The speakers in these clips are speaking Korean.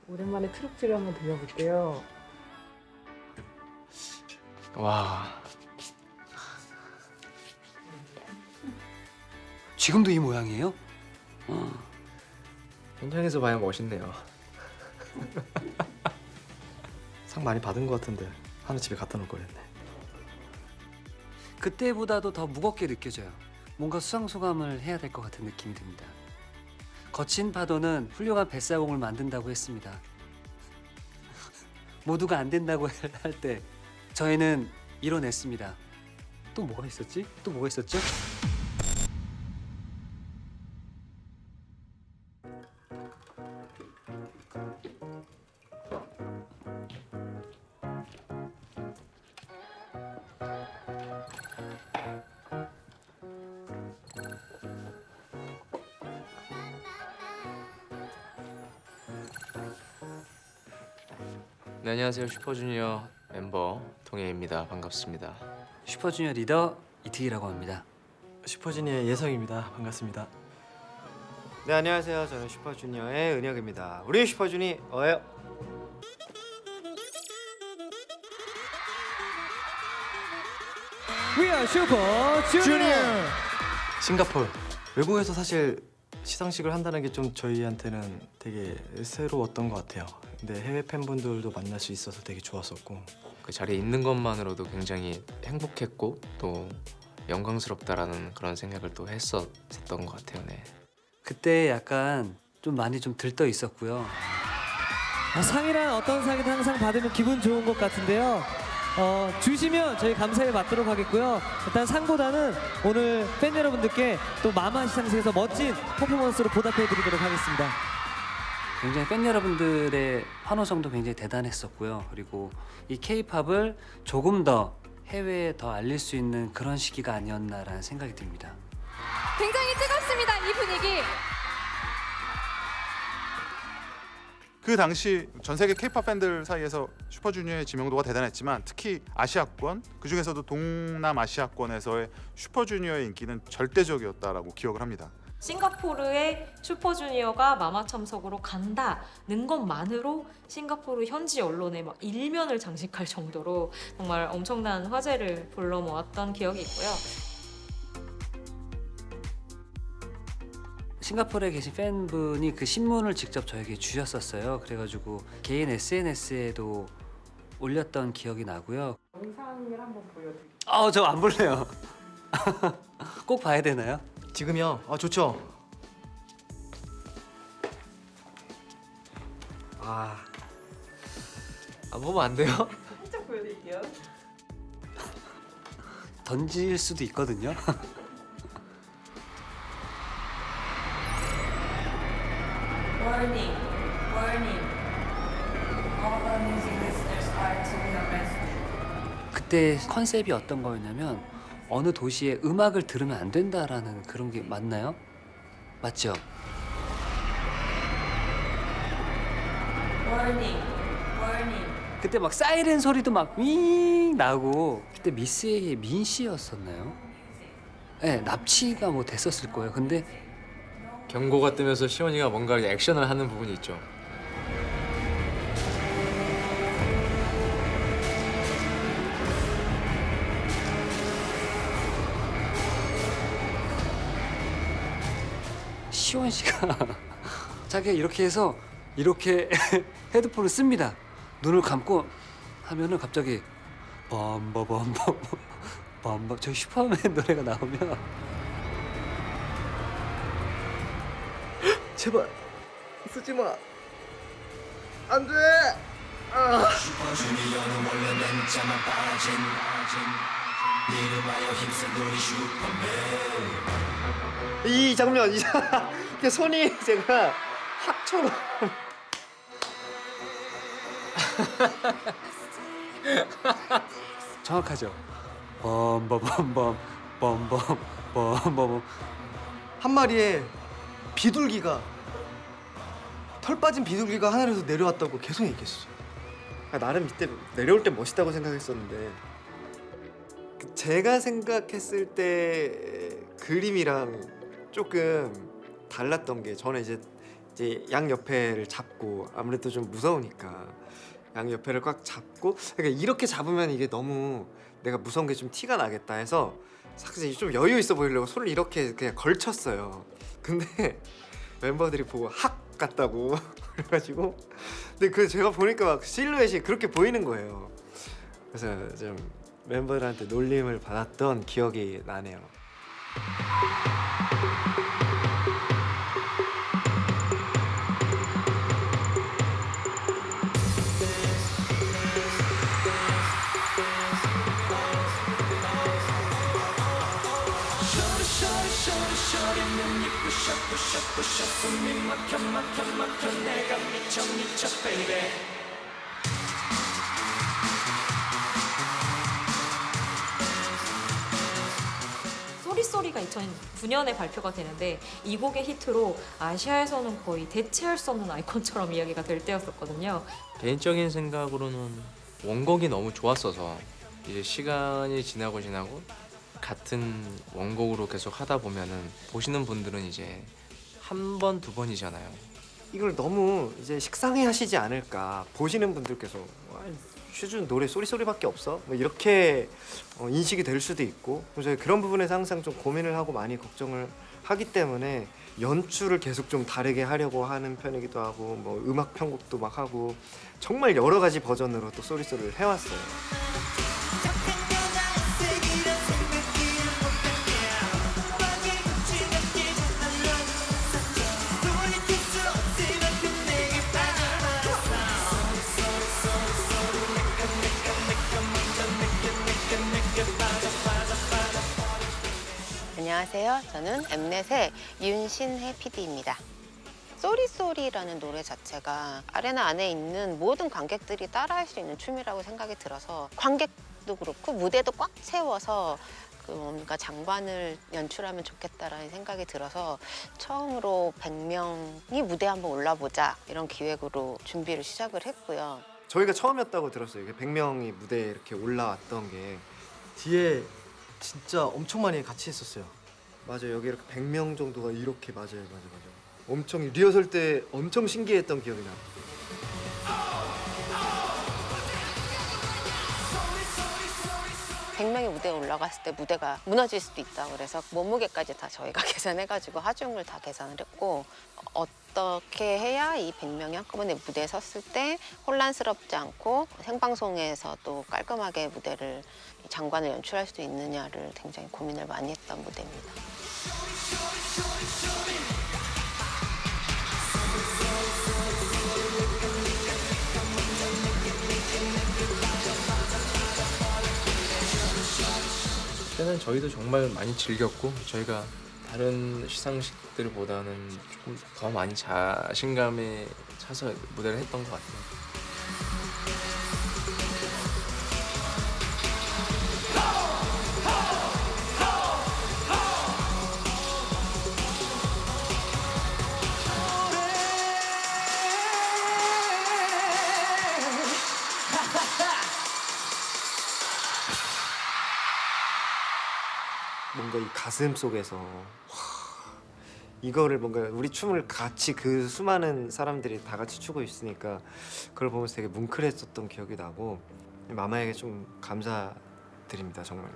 오랜만에 트로피를 한번 돌려볼게요. 와. 지금도 이 모양이에요? 현장에서 봐야 멋있네요. 상 많이 받은 것 같은데 하나 집에 갖다 놓을 거였네. 그때보다도 더 무겁게 느껴져요. 뭔가 수상소감을 해야 될 것 같은 느낌이 듭니다. 거친 파도는 훌륭한 뱃사공을 만든다고 했습니다. 모두가 안 된다고 할 때 저희는 이뤄냈습니다. 또 뭐가 있었지? 또 뭐가 있었죠? 네, 안녕하세요. 슈퍼주니어 멤버 동해입니다. 반갑습니다. 슈퍼주니어 리더 이특이라고 합니다. 슈퍼주니어의 예성입니다. 반갑습니다. 네, 안녕하세요. 저는 슈퍼주니어의 은혁입니다. 우리 슈퍼주니어예요. We are Super Junior. 싱가포르 외국에서 사실 시상식을 한다는 게 좀 저희한테는 되게 새로웠던 것 같아요. 근데 해외 팬분들도 만날 수 있어서 되게 좋았었고 그 자리에 있는 것만으로도 굉장히 행복했고 또 영광스럽다라는 그런 생각을 또 했었던 것 같아요. 네. 그때 약간 좀 많이 좀 들떠 있었고요. 상이란 어떤 상이든 항상 받으면 기분 좋은 것 같은데요. 주시면 저희 감사히 받도록 하겠고요. 일단 상보다는 오늘 팬 여러분들께 또 마마 시상식에서 멋진 퍼포먼스로 보답해드리도록 하겠습니다. 굉장히 팬 여러분들의 환호성도 굉장히 대단했었고요. 그리고 이 K-팝을 조금 더 해외에 더 알릴 수 있는 그런 시기가 아니었나라는 생각이 듭니다. 굉장히 뜨겁습니다. 이 분위기. 그 당시 전 세계 K-팝 팬들 사이에서 슈퍼주니어의 지명도가 대단했지만 특히 아시아권, 그 중에서도 동남아시아권에서의 슈퍼주니어의 인기는 절대적이었다라고 기억을 합니다. 싱가포르에 슈퍼주니어가 마마 참석으로 간다는 것만으로 싱가포르 현지 언론에 막 일면을 장식할 정도로 정말 엄청난 화제를 불러 모았던 기억이 있고요. 싱가포르에 계신 팬분이 그 신문을 직접 저에게 주셨었어요. 그래가지고 개인 SNS에도 올렸던 기억이 나고요. 영상을 한번 보여드릴게요. 저 안 볼래요. 꼭 봐야 되나요? 지금요? 좋죠. 안 보면 안 돼요? 살짝 보여드릴게요. 던질 수도 있거든요. Warning, warning. All of our music listeners are to be arrested. 그때 컨셉이 어떤 거였냐면 어느 도시에 음악을 들으면 안 된다라는 그런 게 맞나요? 맞죠? Warning, warning. 그때 막 사이렌 소리도 막윙 나고 그때 미스에게 민 씨였었나요? 네, 납치가 뭐 됐었을 거예요. 근데 경고가 뜨면서 시원이가 뭔가 액션을 하는 부분이 있죠. 시원 씨가 자기가 이렇게 해서 이렇게 헤드폰을 씁니다. 눈을 감고 하면은 갑자기 범버범범 범범 저 슈퍼맨 노래가 나오면 제발 쓰지 마. 안 돼. 이 장면, 이게 손이 제가 학처럼. 정확하죠. 범범범범 범범 범범 한 마리의 비둘기가 털 빠진 비둘기가 하늘에서 내려왔다고 계속 얘기했어요. 나름 이때 내려올 때 멋있다고 생각했었는데 제가 생각했을 때 그림이랑 조금 달랐던 게 저는 이제 이제 양 옆에를 잡고 아무래도 좀 무서우니까 양 옆에를 꽉 잡고 그러니까 이렇게 잡으면 이게 너무 내가 무서운 게 좀 티가 나겠다 해서 사실 좀 여유 있어 보이려고 손을 이렇게 그냥 걸쳤어요. 근데 멤버들이 보고 학 같다고 그래가지고 근데 그 제가 보니까 막 실루엣이 그렇게 보이는 거예요. 그래서 좀 멤버들한테 놀림을 받았던 기억이 나네요. 쏘리쏘리가 2009년에 발표가 되는데 이 곡의 히트로 아시아에서는 거의 대체할 수 없는 아이콘처럼 이야기가 될 때였었거든요. 개인적인 생각으로는 원곡이 너무 좋았어서 이제 시간이 지나고 같은 원곡으로 계속 하다 보면은 보시는 분들은 이제 한 번, 두 번이잖아요. 이걸 너무 이제 식상해 하시지 않을까 보시는 분들께서 슈즈는 노래 쏘리쏘리밖에 없어? 뭐 이렇게 인식이 될 수도 있고 그래서 그런 부분에서 항상 좀 고민을 하고 많이 걱정을 하기 때문에 연출을 계속 좀 다르게 하려고 하는 편이기도 하고 뭐 음악 편곡도 막 하고 정말 여러 가지 버전으로 또 쏘리쏘리를 해왔어요. 안녕하세요. 저는 엠넷의 윤신혜 PD입니다. 쏘리쏘리라는 노래 자체가 아레나 안에 있는 모든 관객들이 따라할 수 있는 춤이라고 생각이 들어서 관객도 그렇고 무대도 꽉 채워서 그 뭔가 장관을 연출하면 좋겠다라는 생각이 들어서 처음으로 100명이 무대에 한번 올라보자 이런 기획으로 준비를 시작을 했고요. 저희가 처음이었다고 들었어요. 100명이 무대에 이렇게 올라왔던 게 뒤에 진짜 엄청 많이 같이 했었어요. 맞아요. 여기 이렇게 100명 정도가 이렇게 맞아요. 엄청 리허설 때 엄청 신기했던 기억이 나요. 백명이 무대에 올라갔을 때 무대가 무너질 수도 있다 그래서 몸무게까지 다 저희가 계산해가지고 하중을 다 계산을 했고 어떻게 해야 이 100명이 한꺼번에 무대에 섰을 때 혼란스럽지 않고 생방송에서도 깔끔하게 무대를 장관을 연출할 수 있느냐를 굉장히 고민을 많이 했던 무대입니다. 그때는 저희도 정말 많이 즐겼고 저희가 다른 시상식들보다는 조금 더 많이 자신감에 차서 무대를 했던 것 같아요. 뭔가 이 가슴 속에서 이거를 뭔가 우리 춤을 같이 그 수많은 사람들이 다 같이 추고 있으니까 그걸 보면서 되게 뭉클했었던 기억이 나고 마마에게 좀 감사드립니다 정말로.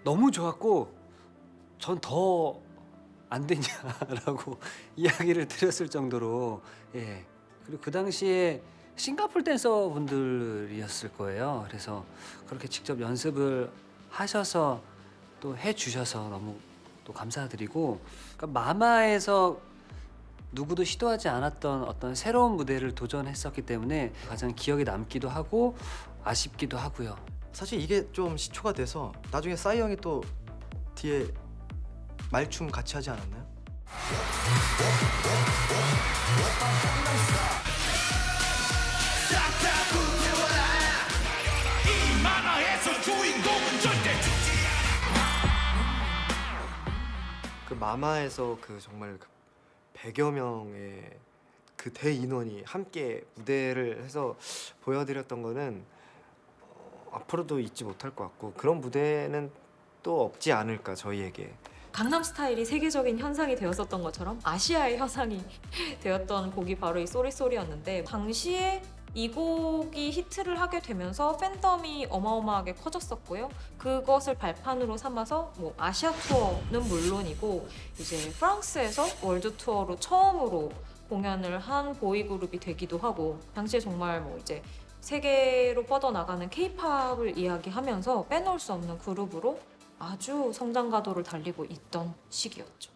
너무 좋았고 전 더 안 되냐라고 이야기를 드렸을 정도로 예. 그리고 그 당시에 싱가포르 댄서 분들이었을 거예요. 그래서 그렇게 직접 연습을 하셔서 또 해주셔서 너무 또 감사드리고 그러니까 마마에서 누구도 시도하지 않았던 어떤 새로운 무대를 도전했었기 때문에 가장 기억에 남기도 하고 아쉽기도 하고요. 사실 이게 좀 시초가 돼서 나중에 싸이 형이 또 뒤에 말춤 같이 하지 않았나요? 그 마마에서 그 정말 그 100여 명의 그 대인원이 함께 무대를 해서 보여드렸던 거는 앞으로도 잊지 못할 것 같고 그런 무대는 또 없지 않을까 저희에게. 강남 스타일이 세계적인 현상이 되었었던 것처럼 아시아의 현상이 되었던 곡이 바로 이 쏘리쏘리였는데, 당시에 이 곡이 히트를 하게 되면서 팬덤이 어마어마하게 커졌었고요. 그것을 발판으로 삼아서 뭐 아시아 투어는 물론이고 이제 프랑스에서 월드 투어로 처음으로 공연을 한 보이그룹이 되기도 하고, 당시에 정말 뭐 이제 세계로 뻗어나가는 K-팝을 이야기하면서 빼놓을 수 없는 그룹으로 아주 성장 가도를 달리고 있던 시기였죠.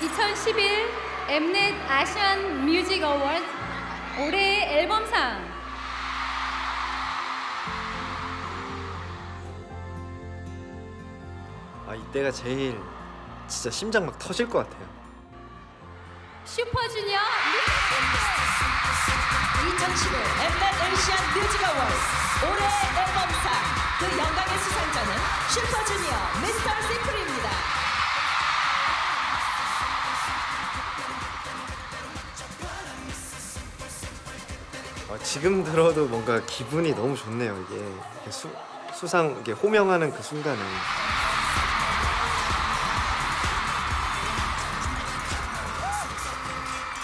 2011 엠넷 아시안 뮤직 어워드 올해의 앨범상. 아 이때가 제일 진짜 심장 막 터질 것 같아요. 슈퍼주니어 2011 엠넷 에이시안 뮤직 어워드 올해 앨범상 그 영광의 수상자는 슈퍼주니어 미스터 심플입니다. 지금 들어도 뭔가 기분이 너무 좋네요. 이게 수상 이게 호명하는 그 순간에.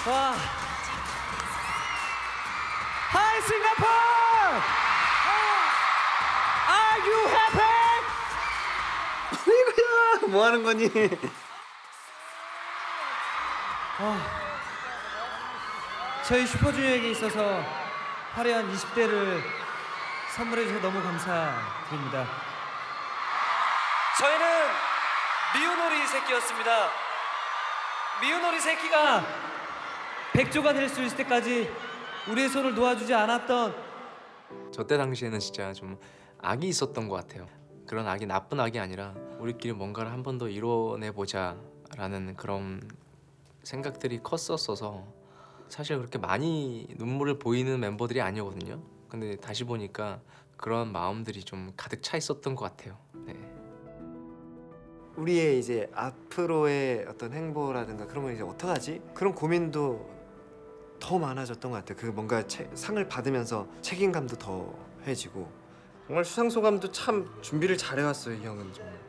와. Hi Singapore! Are you happy? 이거야 뭐 하는 거니? 저희 슈퍼주니어에게 있어서 화려한 20대를 선물해 주셔서 너무 감사드립니다. 저희는 미운오리 새끼였습니다. 미운오리 새끼가 백조가 될 수 있을 때까지 우리의 손을 놓아주지 않았던, 저 때 당시에는 진짜 좀 악이 있었던 것 같아요. 그런 악이 나쁜 악이 아니라 우리끼리 뭔가를 한 번 더 이뤄내보자라는 그런 생각들이 컸었어서 사실 그렇게 많이 눈물을 보이는 멤버들이 아니거든요. 근데 다시 보니까 그런 마음들이 좀 가득 차 있었던 것 같아요. 네. 우리의 이제 앞으로의 어떤 행보라든가 그런 걸 이제 어떡하지? 그런 고민도 더 많아졌던 것 같아요. 그 뭔가 상을 받으면서 책임감도 더해지고, 정말 수상 소감도 참 준비를 잘해왔어요. 이 형은 정말.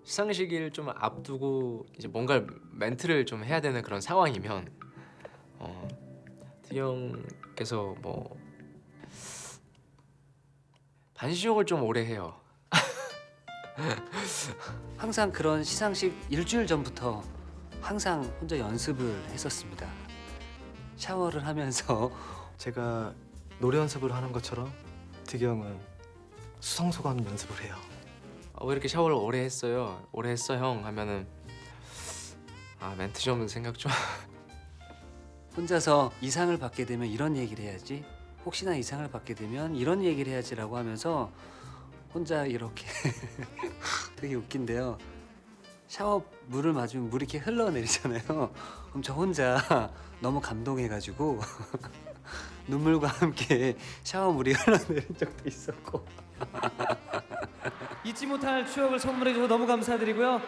시상식을 좀 앞두고 이제 뭔가 멘트를 좀 해야 되는 그런 상황이면 티 형께서 뭐 반시욕을 좀 오래 해요. 항상 그런 시상식 일주일 전부터 항상 혼자 연습을 했었습니다. 샤워를 하면서 제가 노래 연습을 하는 것처럼 득이 형은 수상 소감 연습을 해요. 왜 이렇게 샤워를 오래 했어요? 오래 했어 형 하면은 멘트 좀 생각 좀. 혼자서 이상을 받게 되면 이런 얘기를 해야지, 혹시나 이상을 받게 되면 이런 얘기를 해야지라고 하면서 혼자 이렇게 되게 웃긴데요. 샤워 물을 맞으면 물이 이렇게 흘러내리잖아요. 그럼 저 혼자 너무 감동해가지고 눈물과 함께 샤워 물이 흘러내린 적도 있었고. 잊지 못할 추억을 선물해 주셔서 너무 감사드리고요.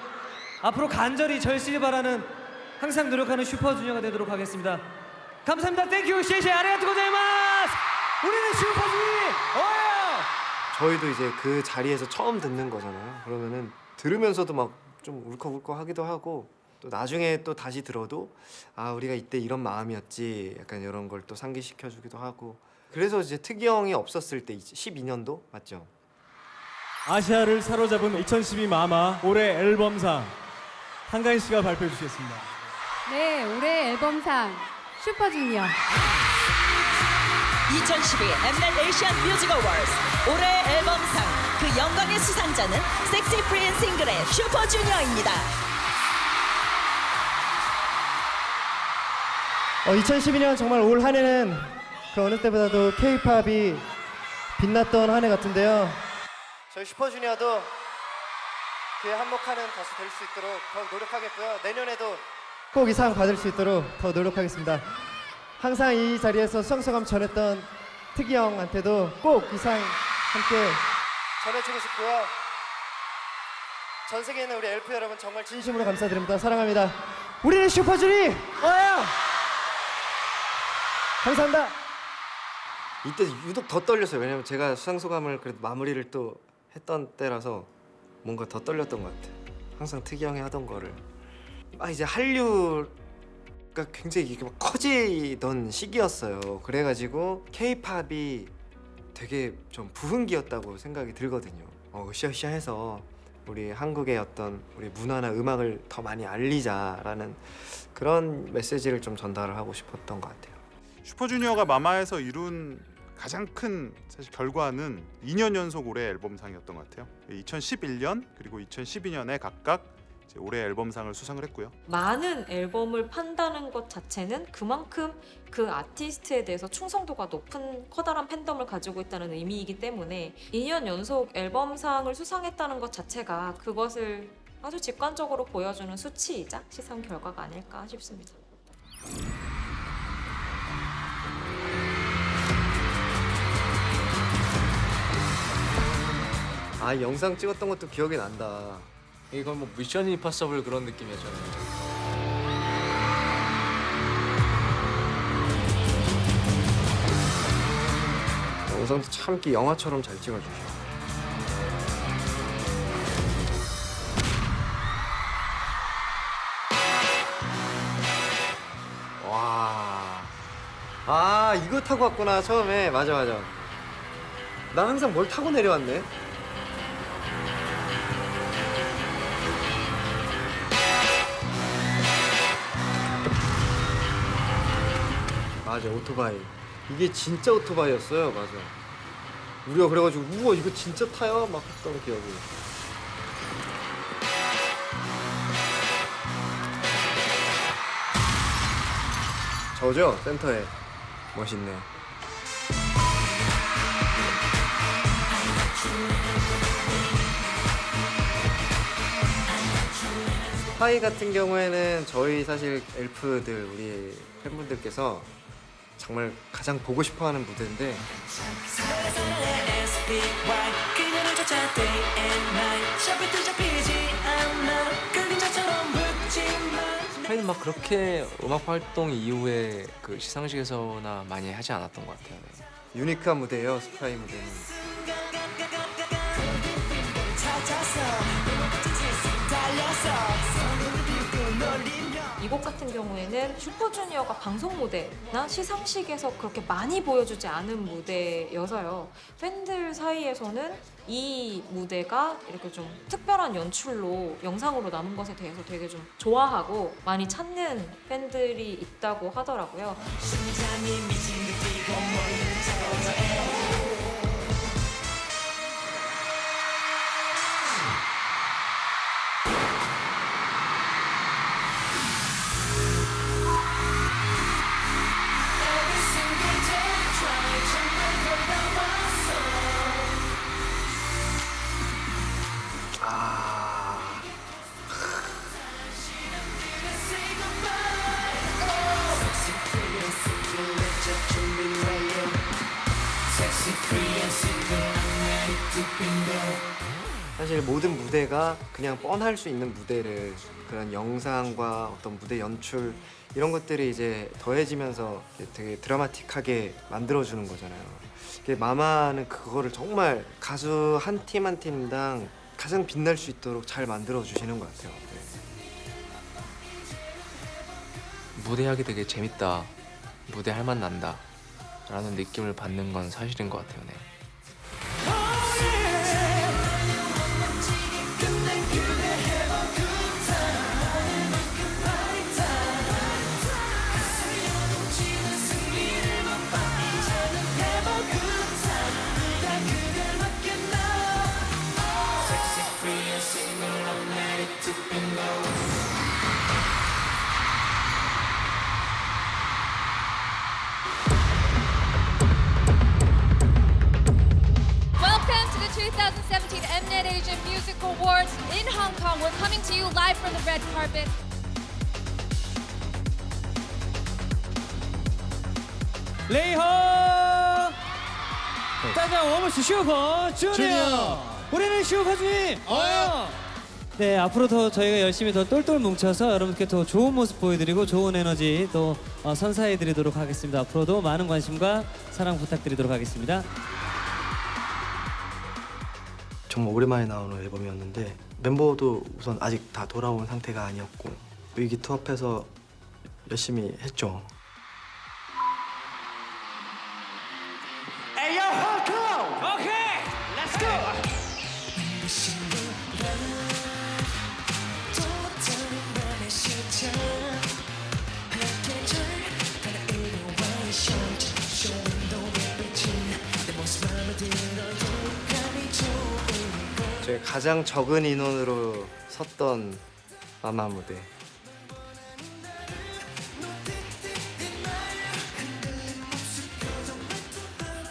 앞으로 간절히 절실히 바라는, 항상 노력하는 슈퍼주니어가 되도록 하겠습니다. 감사합니다. 땡큐 시에시에 아리가토 고자이마스. 우리는 슈퍼주니어. 저희도 이제 그 자리에서 처음 듣는 거잖아요. 그러면은 들으면서도 막 좀 울컥울컥 하기도 하고, 또 나중에 또 다시 들어도 우리가 이때 이런 마음이었지, 약간 이런 걸 또 상기시켜 주기도 하고. 그래서 이제 특이 형이 없었을 때 12년도 맞죠? 아시아를 사로잡은 2012 마마 올해 앨범상 한가인 씨가 발표해 주시겠습니다. 네, 올해 앨범상 슈퍼주니어 2012 엠넷 에이시안 뮤직 어워드 올해 앨범상 그 영광의 수상자는 섹시 프리 싱글의 슈퍼주니어입니다. 2012년 정말 올 한 해는 그 어느 때보다도 K-팝이 빛났던 한 해 같은데요. 저희 슈퍼주니어도 그에 한몫하는 가수 될 수 있도록 더욱 노력하겠고요. 내년에도 꼭 이 상 받을 수 있도록 더 노력하겠습니다. 항상 이 자리에서 수상소감 전했던 특이 형한테도 꼭 이 상 함께 전해주고 싶고요. 전 세계에 있는 우리 엘프 여러분 정말 진심으로 감사드립니다. 사랑합니다. 우리는 슈퍼주니! 감사합니다. 이때 유독 더 떨렸어요. 왜냐면 제가 수상 소감을 그래도 마무리를 또 했던 때라서 뭔가 더 떨렸던 것 같아. 항상 특이 형이 하던 거를 이제 한류가 굉장히 이게 막 커지던 시기였어요. 그래가지고 K-팝이 되게 좀 부흥기였다고 생각이 들거든요. 으쌰으쌰해서 우리 한국의 어떤 우리 문화나 음악을 더 많이 알리자라는 그런 메시지를 좀 전달을 하고 싶었던 것 같아요. 슈퍼주니어가 마마에서 이룬 가장 큰 사실 결과는 2년 연속 올해 앨범상이었던 것 같아요. 2011년 그리고 2012년에 각각 이제 올해 앨범상을 수상을 했고요. 많은 앨범을 판다는 것 자체는 그만큼 그 아티스트에 대해서 충성도가 높은 커다란 팬덤을 가지고 있다는 의미이기 때문에 2년 연속 앨범상을 수상했다는 것 자체가 그것을 아주 직관적으로 보여주는 수치이자 시상 결과가 아닐까 싶습니다. 영상 찍었던 것도 기억이 난다. 이건 뭐 미션 임파서블 그런 느낌이었잖아요. 영상도 참 이렇게 영화처럼 잘 찍어주셔. 와, 이거 타고 왔구나 처음에. 맞아. 나 항상 뭘 타고 내려왔네. 맞아, 오토바이. 이게 진짜 오토바이였어요. 맞아. 우리가 그래가지고 우와 이거 진짜 타요? 막 했던 기억이. 저죠? 센터에. 멋있네. 스파이 같은 경우에는 저희 사실 엘프들 우리 팬분들께서 정말 가장 보고 싶어하는 무대인데 스파이는 막 그렇게 음악 활동 이후에 그 시상식에서나 많이 하지 않았던 것 같아요. 네. 유니크한 무대예요. 스파이 무대는. 이 곡 같은 경우에는 슈퍼주니어가 방송 무대나 시상식에서 그렇게 많이 보여주지 않은 무대여서요. 팬들 사이에서는 이 무대가 이렇게 좀 특별한 연출로 영상으로 남은 것에 대해서 되게 좀 좋아하고 많이 찾는 팬들이 있다고 하더라고요. 사실 모든 무대가 그냥 뻔할 수 있는 무대를 그런 영상과 어떤 무대 연출 이런 것들이 이제 더해지면서 되게 드라마틱하게 만들어주는 거잖아요. 마마는 그거를 정말 가수 한 팀 한 팀당 가장 빛날 수 있도록 잘 만들어 주시는 것 같아요. 네. 무대하기 되게 재밌다, 무대 할 맛 난다 라는 느낌을 받는 건 사실인 것 같아요. 네. Welcome to the 2017 Mnet Asian Music Awards in Hong Kong. We're coming to you live from the red carpet. 레이호! 짜잔 워머스 슈퍼주니어! 우리는 슈퍼주니어! 네, 앞으로 더 저희가 열심히 더 똘똘 뭉쳐서 여러분께 더 좋은 모습 보여드리고 좋은 에너지 또 선사해드리도록 하겠습니다. 앞으로도 많은 관심과 사랑 부탁드리도록 하겠습니다. 정말 오랜만에 나오는 앨범이었는데 멤버도 우선 아직 다 돌아온 상태가 아니었고 의기투합해서 열심히 했죠. 저희 가장 적은 인원으로 섰던 마마 무대.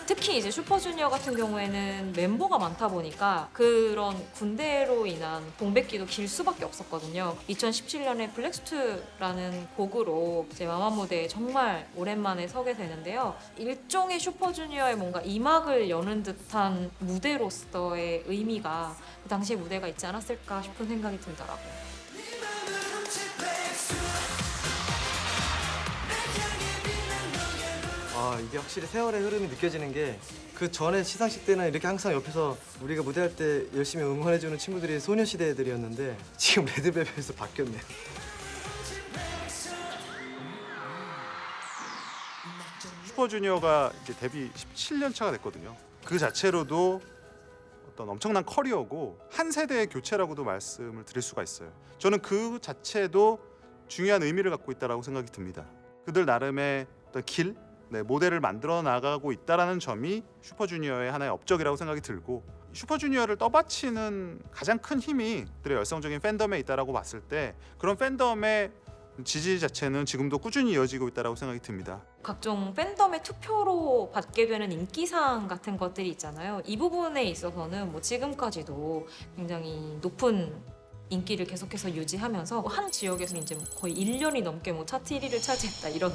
특히 이제 슈퍼주니어 같은 경우에는 멤버가 많다 보니까 그런 군대로 인한 공백기도 길 수밖에 없었거든요. 2017년에 블랙스투라는 곡으로 이제 마마 무대에 정말 오랜만에 서게 되는데요. 일종의 슈퍼주니어의 뭔가 이막을 여는 듯한 무대로서의 의미가 그 당시의 무대가 있지 않았을까 싶은 생각이 들더라고요. 아 이게 확실히 세월의 흐름이 느껴지는 게 그 전에 시상식 때는 이렇게 항상 옆에서 우리가 무대할 때 열심히 응원해주는 친구들이 소녀시대 애들이었는데 지금 레드벨벳에서 바뀌었네요. 슈퍼주니어가 이제 데뷔 17년 차가 됐거든요. 그 자체로도 어떤 엄청난 커리어고 한 세대의 교체라고도 말씀을 드릴 수가 있어요. 저는 그 자체도 중요한 의미를 갖고 있다라고 생각이 듭니다. 그들 나름의 어떤 길, 모델을 만들어 나가고 있다라는 점이 슈퍼주니어의 하나의 업적이라고 생각이 들고 슈퍼주니어를 떠받치는 가장 큰 힘이 그들의 열성적인 팬덤에 있다라고 봤을 때 그런 팬덤의 지지 자체는 지금도 꾸준히 이어지고 있다라고 생각이 듭니다. 각종 팬덤의 투표로 받게 되는 인기상 같은 것들이 있잖아요. 이 부분에 있어서는 뭐 지금까지도 굉장히 높은 인기를 계속해서 유지하면서 한 지역에서 이제 거의 1년이 넘게 뭐 차트 1위를 차지했다 이런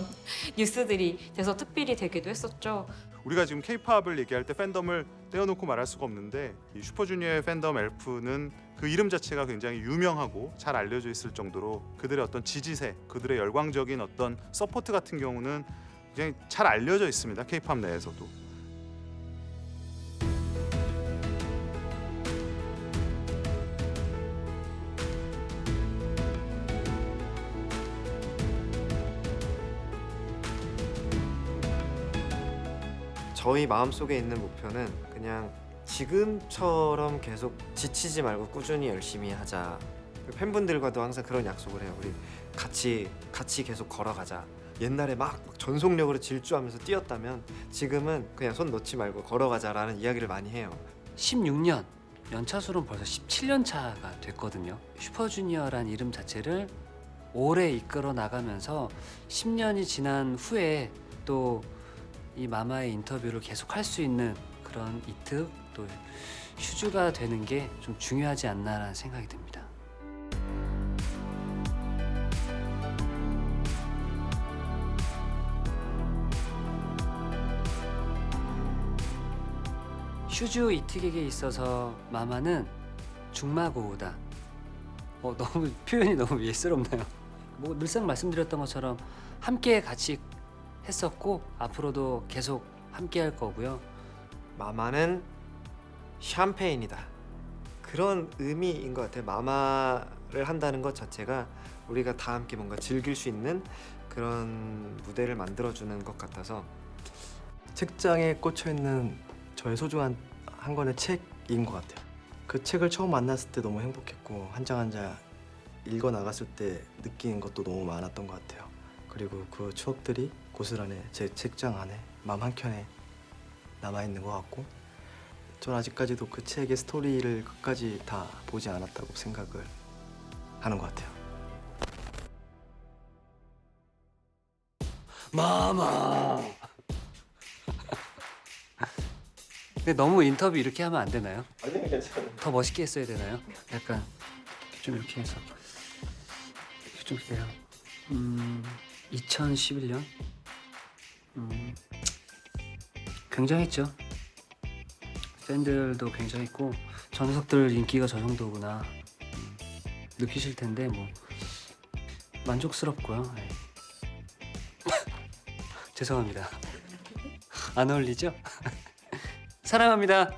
뉴스들이 돼서 특필이 되기도 했었죠. 우리가 지금 K-팝을 얘기할 때 팬덤을 떼어놓고 말할 수가 없는데 이 슈퍼주니어의 팬덤 엘프는 그 이름 자체가 굉장히 유명하고 잘 알려져 있을 정도로 그들의 어떤 지지세, 그들의 열광적인 어떤 서포트 같은 경우는 굉장히 잘 알려져 있습니다. K-팝 내에서도. 저희 마음속에 있는 목표는 그냥 지금처럼 계속 지치지 말고 꾸준히 열심히 하자. 팬분들과도 항상 그런 약속을 해요. 우리 같이 계속 걸어가자. 옛날에 막 전속력으로 질주하면서 뛰었다면 지금은 그냥 손 놓지 말고 걸어가자라는 이야기를 많이 해요. 16년, 연차수로는 벌써 17년 차가 됐거든요. 슈퍼주니어란 이름 자체를 오래 이끌어 나가면서 10년이 지난 후에 또 이 마마의 인터뷰를 계속 할 수 있는 그런 이특 또 슈즈가 되는 게 좀 중요하지 않나라는 생각이 듭니다. 슈즈 이특에게 있어서 마마는 중마고우다. 너무 표현이 너무 예스럽나요? 뭐 늘상 말씀드렸던 것처럼 함께 같이 했었고 앞으로도 계속 함께 할 거고요. 마마는 샴페인이다. 그런 의미인 것 같아요. 마마를 한다는 것 자체가 우리가 다 함께 뭔가 즐길 수 있는 그런 무대를 만들어주는 것 같아서 책장에 꽂혀 있는 저의 소중한 한 권의 책인 것 같아요. 그 책을 처음 만났을 때 너무 행복했고 한 장 한 장 읽어 나갔을 때 느낀 것도 너무 많았던 것 같아요. 그리고 그 추억들이 고스란히 제 책장 안에 마음 한켠에 남아있는 것 같고 전 아직까지도 그 책의 스토리를 끝까지 다 보지 않았다고 생각을 하는 것 같아요. 마마. 근데 너무 인터뷰 이렇게 하면 안 되나요? 아니요, 괜찮아요. 더 멋있게 했어야 되나요? 약간 좀 이렇게 해서 좀 돼요. 2011년 굉장했죠. 팬들도 굉장했고 저 녀석들 인기가 저 정도구나 느끼실 텐데 뭐 만족스럽고요. 네. 죄송합니다. 안 어울리죠? 사랑합니다.